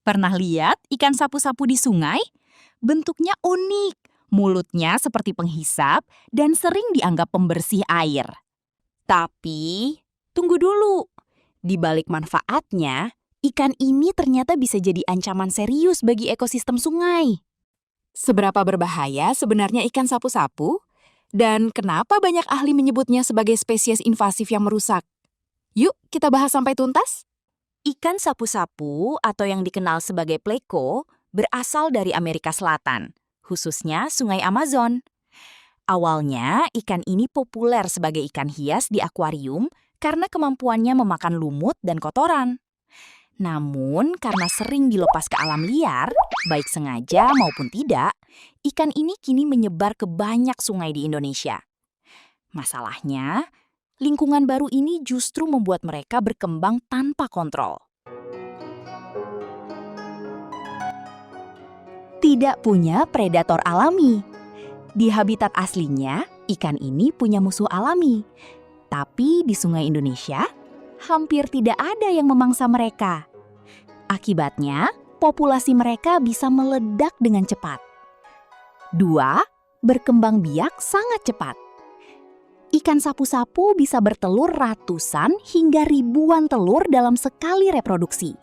Pernah lihat ikan sapu-sapu di sungai? Bentuknya unik, mulutnya seperti penghisap, dan sering dianggap pembersih air. Tapi, tunggu dulu. Di balik manfaatnya, ikan ini ternyata bisa jadi ancaman serius bagi ekosistem sungai. Seberapa berbahaya sebenarnya ikan sapu-sapu? Dan kenapa banyak ahli menyebutnya sebagai spesies invasif yang merusak? Yuk, kita bahas sampai tuntas. Ikan sapu-sapu atau yang dikenal sebagai pleko berasal dari Amerika Selatan, khususnya Sungai Amazon. Awalnya, ikan ini populer sebagai ikan hias di akuarium karena kemampuannya memakan lumut dan kotoran. Namun, karena sering dilepas ke alam liar, baik sengaja maupun tidak, ikan ini kini menyebar ke banyak sungai di Indonesia. Masalahnya, lingkungan baru ini justru membuat mereka berkembang tanpa kontrol. Tidak punya predator alami. Di habitat aslinya, ikan ini punya musuh alami. Tapi di sungai Indonesia, hampir tidak ada yang memangsa mereka. Akibatnya, populasi mereka bisa meledak dengan cepat. 2. Berkembang biak sangat cepat. Ikan sapu-sapu bisa bertelur ratusan hingga ribuan telur dalam sekali reproduksi.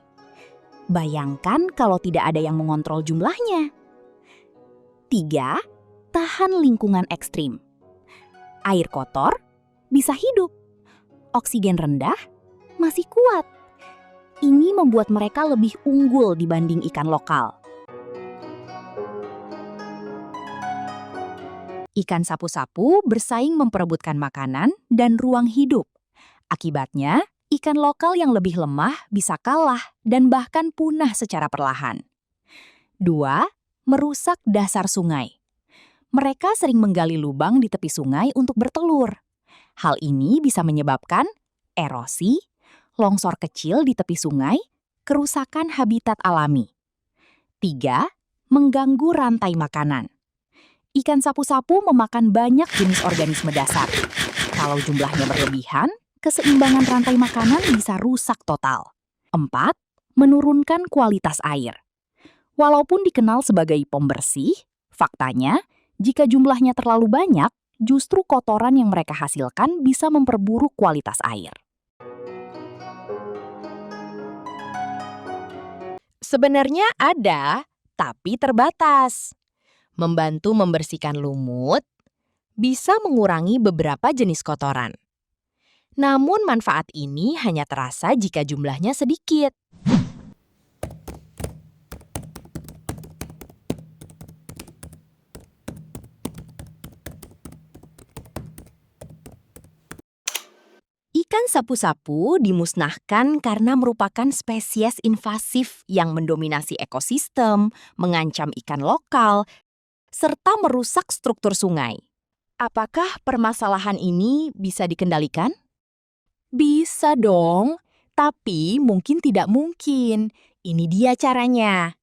Bayangkan kalau tidak ada yang mengontrol jumlahnya. 3. Tahan lingkungan ekstrim. Air kotor bisa hidup. Oksigen rendah masih kuat. Ini membuat mereka lebih unggul dibanding ikan lokal. Ikan sapu-sapu bersaing memperebutkan makanan dan ruang hidup. Akibatnya, ikan lokal yang lebih lemah bisa kalah dan bahkan punah secara perlahan. 2. Merusak dasar sungai. Mereka sering menggali lubang di tepi sungai untuk bertelur. Hal ini bisa menyebabkan erosi, longsor kecil di tepi sungai, kerusakan habitat alami. 3. Mengganggu rantai makanan. Ikan sapu-sapu memakan banyak jenis organisme dasar. Kalau jumlahnya berlebihan, keseimbangan rantai makanan bisa rusak total. 4. Menurunkan kualitas air. Walaupun dikenal sebagai pembersih, faktanya, jika jumlahnya terlalu banyak, justru kotoran yang mereka hasilkan bisa memperburuk kualitas air. Sebenarnya ada, tapi terbatas. Membantu membersihkan lumut, bisa mengurangi beberapa jenis kotoran. Namun manfaat ini hanya terasa jika jumlahnya sedikit. Ikan sapu-sapu dimusnahkan karena merupakan spesies invasif yang mendominasi ekosistem, mengancam ikan lokal, serta merusak struktur sungai. Apakah permasalahan ini bisa dikendalikan? Bisa dong, tapi mungkin tidak mungkin. Ini dia caranya.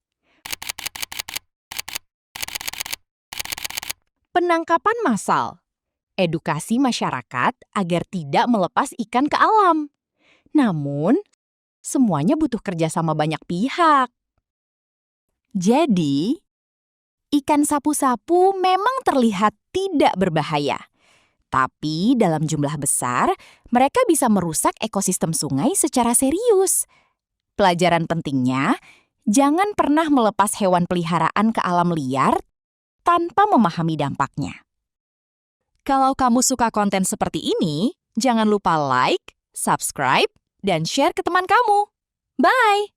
Penangkapan massal. Edukasi masyarakat agar tidak melepas ikan ke alam. Namun, semuanya butuh kerjasama banyak pihak. Jadi, ikan sapu-sapu memang terlihat tidak berbahaya. Tapi dalam jumlah besar, mereka bisa merusak ekosistem sungai secara serius. Pelajaran pentingnya, jangan pernah melepas hewan peliharaan ke alam liar tanpa memahami dampaknya. Kalau kamu suka konten seperti ini, jangan lupa like, subscribe, dan share ke teman kamu. Bye!